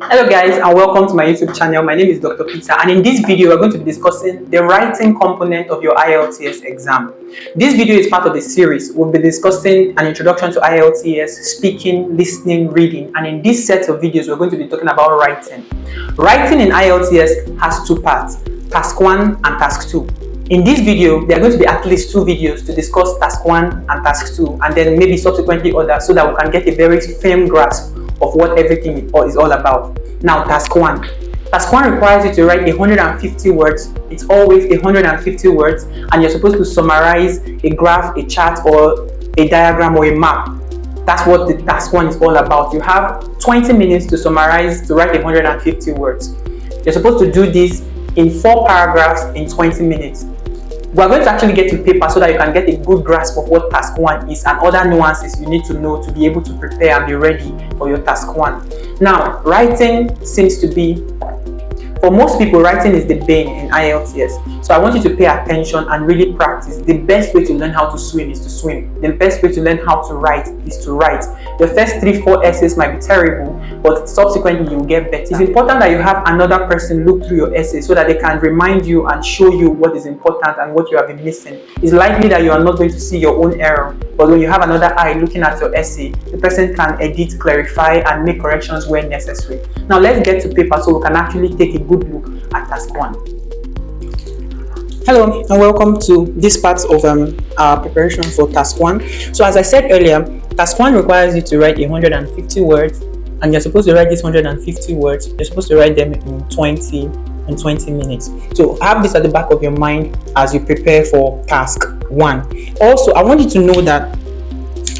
Hello guys, and welcome to my YouTube channel. My name is Dr. Peter, and in this video we're going to be discussing the writing component of your IELTS exam. This video is part of a series. We'll be discussing an introduction to IELTS, speaking, listening, reading, and in this set of videos we're going to be talking about writing. Writing in IELTS has two parts, task 1 and task 2. In this video, there are going to be at least 2 videos to discuss task 1 and task 2, and then maybe subsequently others, so that we can get a very firm grasp of what everything is all about. Now, task 1. Task 1 requires you to write 150 words. It's always 150 words, and you're supposed to summarize a graph, a chart, or a diagram or a map. That's what the task 1 is all about. You have 20 minutes to summarize, to write 150 words. You're supposed to do this in 4 paragraphs in 20 minutes. We're going to actually get to paper so that you can get a good grasp of what task 1 is and other nuances you need to know to be able to prepare and be ready for your task 1. Now, writing seems to be, for most people, writing is the bane in IELTS. So I want you to pay attention and really practice. The best way to learn how to swim is to swim. The best way to learn how to write is to write. The first 3-4 essays might be terrible, but subsequently you'll get better. It's important that you have another person look through your essay so that they can remind you and show you what is important and what you have been missing. It's likely that you are not going to see your own error, but when you have another eye looking at your essay, the person can edit, clarify, and make corrections where necessary. Now let's get to paper so we can actually take a good look at task 1. Hello and welcome to this part of our preparation for task 1. So as I said earlier, task 1 requires you to write 150 words, and you're supposed to write these 150 words. You're supposed to write them in 20 minutes. So have this at the back of your mind as you prepare for task 1. Also, I want you to know that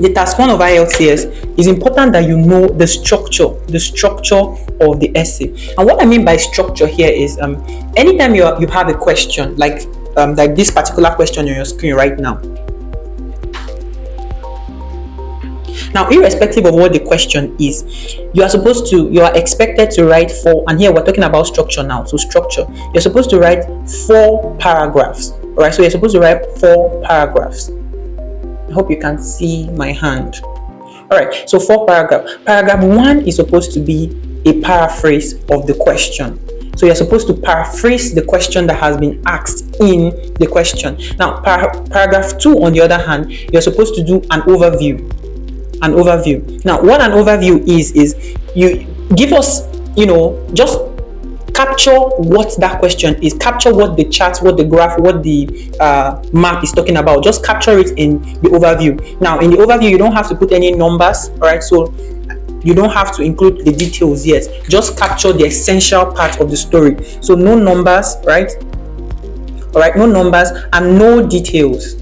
the task 1 of IELTS is important that you know the structure of the essay. And what I mean by structure here is anytime you have a question like this particular question on your screen right now. Now, irrespective of what the question is, you are expected to write 4, and here we're talking about structure now. So structure, you're supposed to write 4 paragraphs. All right, so you're supposed to write 4 paragraphs. I hope you can see my hand. All right, so 4 paragraphs. Paragraph 1 is supposed to be a paraphrase of the question. So you're supposed to paraphrase the question that has been asked in the question. Now, paragraph 2, on the other hand, you're supposed to do an overview. Now, what an overview is you give us, just capture what that question is, capture what the chart, what the graph, what the map is talking about. Just capture it in the overview. Now, in the overview, you don't have to put any numbers, all right? So you don't have to include the details yet. Just capture the essential part of the story. So no numbers, right? All right, no numbers and no details.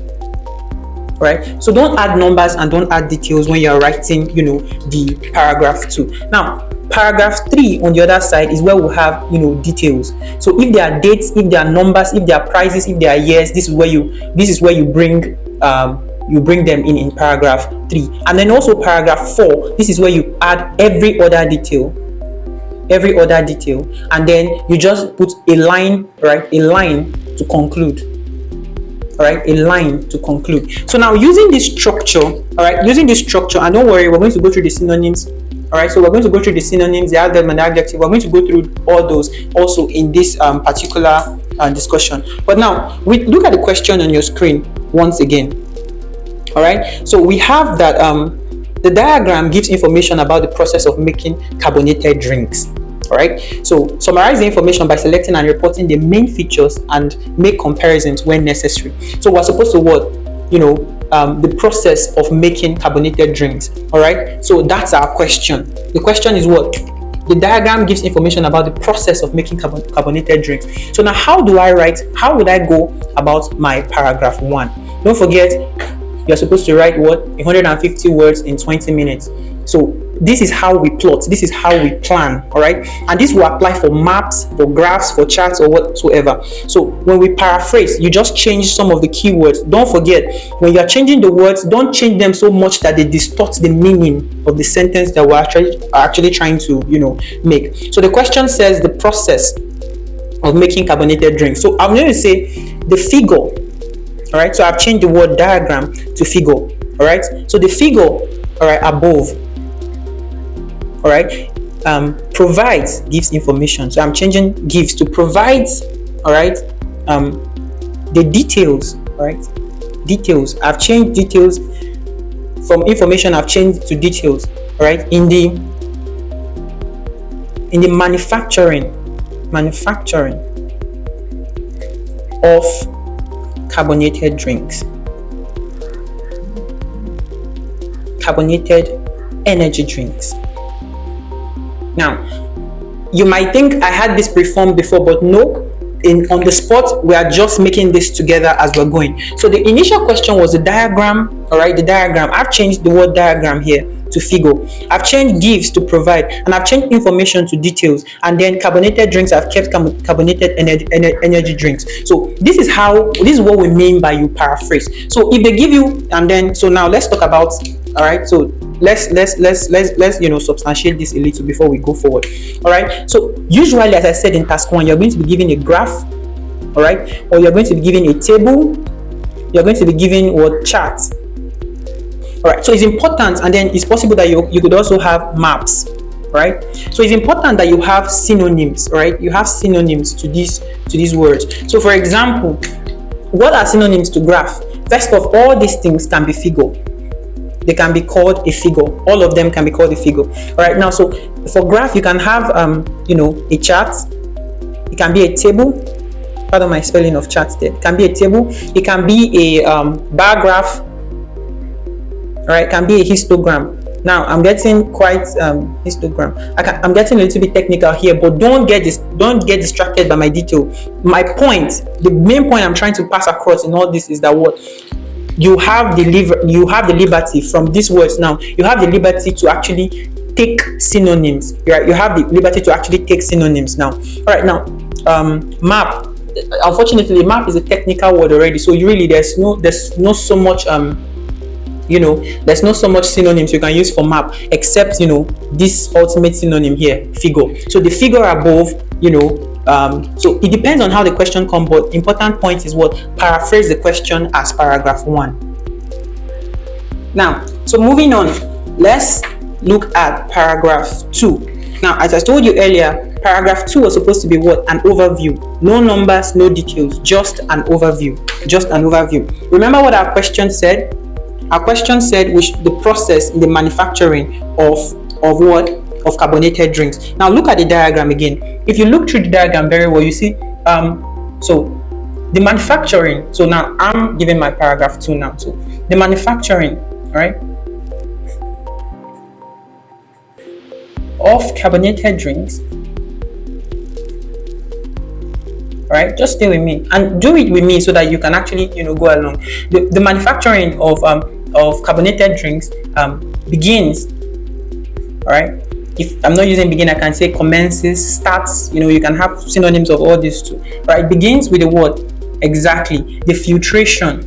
Right, so don't add numbers and don't add details when you're writing, the paragraph 2. Now, paragraph 3 on the other side is where we'll have, details. So if there are dates, if there are numbers, if there are prices, if there are years, this is where you bring them in paragraph 3. And then also paragraph 4, this is where you add every other detail, and then you just put a line, right? A line to conclude. All right, a line to conclude. So now, using this structure, and don't worry, we're going to go through the synonyms. All right, so we're going to go through the synonyms, the adverb and the adjective. We're going to go through all those also in this particular discussion. But now, we look at the question on your screen once again. All right, so we have that the diagram gives information about the process of making carbonated drinks. All right, so summarize the information by selecting and reporting the main features and make comparisons when necessary. So we're supposed to the process of making carbonated drinks. All right, so that's our question. The question is what? The diagram gives information about the process of making carbonated drinks. So now, how would I go about my paragraph 1? Don't forget, you're supposed to write 150 words in 20 minutes. So this is how we plot, this is how we plan, all right? And this will apply for maps, for graphs, for charts, or whatsoever. So when we paraphrase, you just change some of the keywords. Don't forget, when you're changing the words, don't change them so much that they distort the meaning of the sentence that we're actually trying to, make. So the question says the process of making carbonated drinks. So I'm going to say the figure, all right? So I've changed the word diagram to figure, all right? So the figure, all right, above, all right, provides gives information. So I'm changing gives to provides. All right. The details. All right. Details. I've changed details from information. I've changed to details. All right. In the manufacturing of carbonated drinks, carbonated energy drinks. Now, you might think I had this preformed before, but no. On the spot, we are just making this together as we're going. So the initial question was the diagram. All right, the diagram. I've changed the word diagram here to figure. I've changed gives to provide, and I've changed information to details. And then carbonated drinks, I've kept carbonated energy drinks. So this is what we mean by you paraphrase. So if they give you, and then so now let's talk about. All right, so let's substantiate this a little before we go forward. All right, so usually, as I said in task 1, you're going to be given a graph, all right, or you're going to be given a table, you're going to be given what charts. All right, so it's important, and then it's possible that you could also have maps, right? So it's important that you have synonyms, right? You have synonyms to these words. So for example, what are synonyms to graph? First of all, these things can be figure. They can be called a figure. All of them can be called a figure. All right, now, so for graph, you can have, a chart. It can be a table. Pardon my spelling of chart there. It can be a table. It can be a bar graph. All right, it can be a histogram. Now, I'm getting quite histogram. I'm getting a little bit technical here, but don't get distracted by my detail. My point, the main point I'm trying to pass across in all this is that what you have the liberty from these words. Now you have the liberty to actually take synonyms, right? You have the liberty to actually take synonyms now. All right, now map, unfortunately map is a technical word already, so there's not so much synonyms you can use for map, except this ultimate synonym here, figure. So the figure above, so it depends on how the question comes, but important point is what? Paraphrase the question as paragraph 1. Now, so moving on, let's look at paragraph 2. Now, as I told you earlier, paragraph 2 was supposed to be what? An overview. No numbers, no details, just an overview. Remember what our question said? Our question said the process in the manufacturing of what? Of carbonated drinks. Now look at the diagram again. If you look through the diagram very well, you see so the manufacturing. So now I'm giving my paragraph 2 now. So the manufacturing, all right, of carbonated drinks. All right, just stay with me and do it with me so that you can actually go along. The manufacturing of carbonated drinks begins. All right. If I'm not using begin, I can say commences, starts. You can have synonyms of all these too. Right? It begins with the word exactly the filtration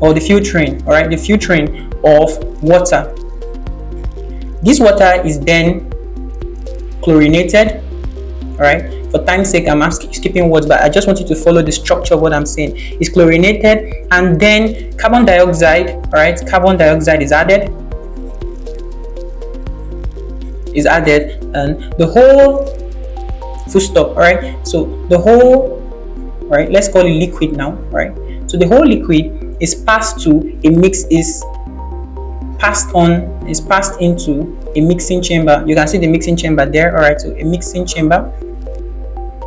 or the filtering. All right, the filtering of water. This water is then chlorinated. All right. For time's sake, I'm skipping words, but I just want you to follow the structure of what I'm saying. It's chlorinated, and then carbon dioxide. All right, carbon dioxide is added. And the whole full stop. All right, so the whole, all right, let's call it liquid now. All right, so the whole liquid is passed into a mixing chamber. You can see the mixing chamber there. All right, so a mixing chamber.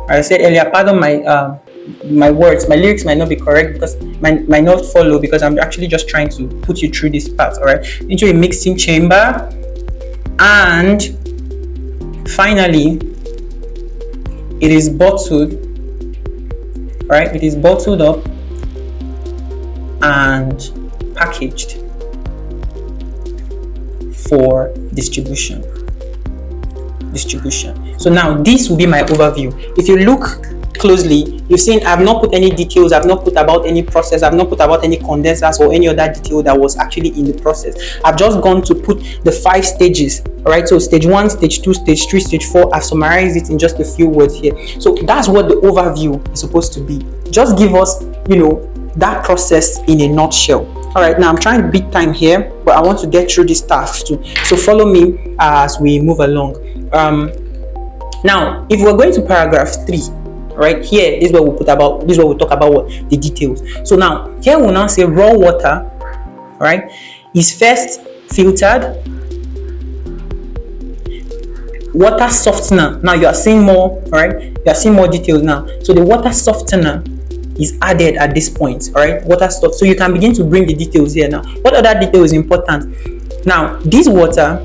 I said earlier, pardon my words, my lyrics might not be correct because might not follow, because I'm actually just trying to put you through this part. All right, into a mixing chamber. And finally, it is bottled. Right? It is bottled up and packaged for distribution. So now this will be my overview. If you look closely, you've seen I've not put any details. I've not put about any process. I've not put about any condensers or any other detail that was actually in the process. I've just gone to put the 5 stages. All right, so stage 1, stage 2, stage 3, stage 4. I've summarized it in just a few words here. So that's what the overview is supposed to be. Just give us, that process in a nutshell. All right, now I'm trying to beat time here, but I want to get through these tasks too. So follow me as we move along. Now, if we're going to paragraph 3, right here, this is where we talk about what the details. So now here we'll now say raw water, right, is first filtered. Water softener. Now you are seeing more, right? You are seeing more details now. So the water softener is added at this point, right? Water stuff. So you can begin to bring the details here now. What other detail is important? Now, this water,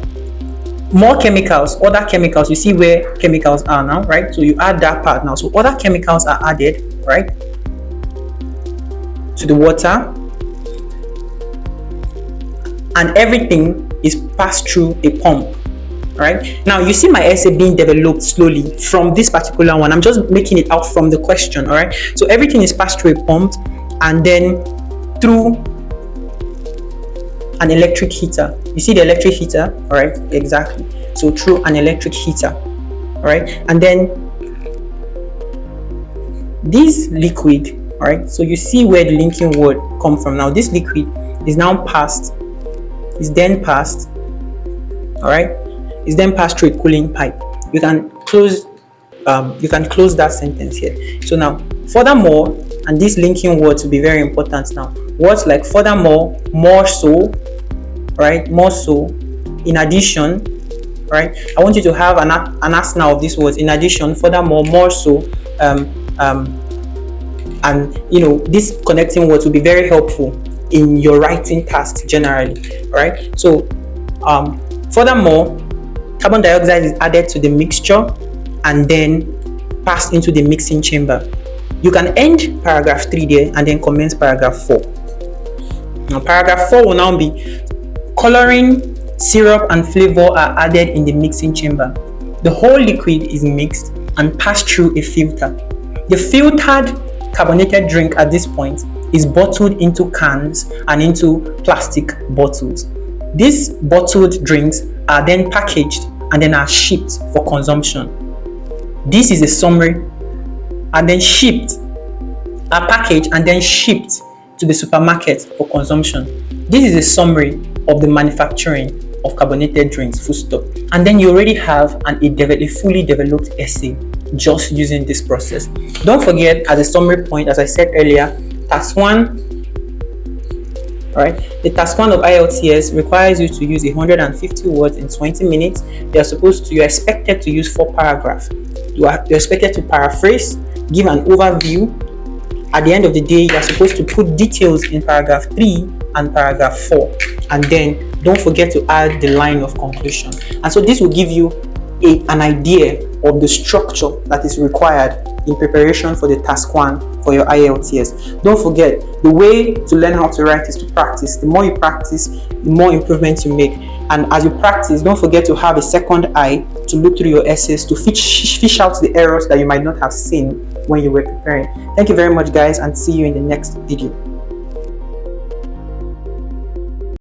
more chemicals, other chemicals, you see where chemicals are now, right? So you add that part now. So other chemicals are added, right, to the water, and everything is passed through a pump. Right now, you see my essay being developed slowly from this particular one. I'm just making it out from the question. All right, so everything is passed through a pump and then through an electric heater. You see the electric heater, all right? Exactly. So through an electric heater, all right, and then this liquid, all right. So you see where the linking word come from now. This liquid is now passed, is then passed, all right. Is then passed through a cooling pipe. You can close that sentence here. So now, furthermore, and this linking word will be very important now. Words like furthermore, more so, right? More so, in addition, right? I want you to have an arsenal of these words. In addition, furthermore, more so, and these connecting words will be very helpful in your writing tasks generally, right? So, furthermore, carbon dioxide is added to the mixture and then passed into the mixing chamber. You can end paragraph 3 there and then commence paragraph 4. Now, paragraph 4 will now be coloring, syrup, and flavor are added in the mixing chamber. The whole liquid is mixed and passed through a filter. The filtered carbonated drink at this point is bottled into cans and into plastic bottles. These bottled drinks are then packaged and then are shipped for consumption. This is a summary, and then are packaged and then shipped to the supermarket for consumption. This is a summary of the manufacturing of carbonated drinks, full stop. And then you already have a fully developed essay just using this process. Don't forget, as a summary point, as I said earlier, task 1, right? The task 1 of IELTS requires you to use 150 words in 20 minutes. You're expected to use 4 paragraphs. You're expected to paraphrase, give an overview. At the end of the day, you're supposed to put details in paragraph 3 and paragraph 4. And then don't forget to add the line of conclusion. And so this will give you an idea of the structure that is required in preparation for the task 1 for your IELTS. Don't forget, the way to learn how to write is to practice. The more you practice, the more improvements you make. And as you practice, don't forget to have a second eye to look through your essays to fish out the errors that you might not have seen when you were preparing. Thank you very much, guys, and see you in the next video.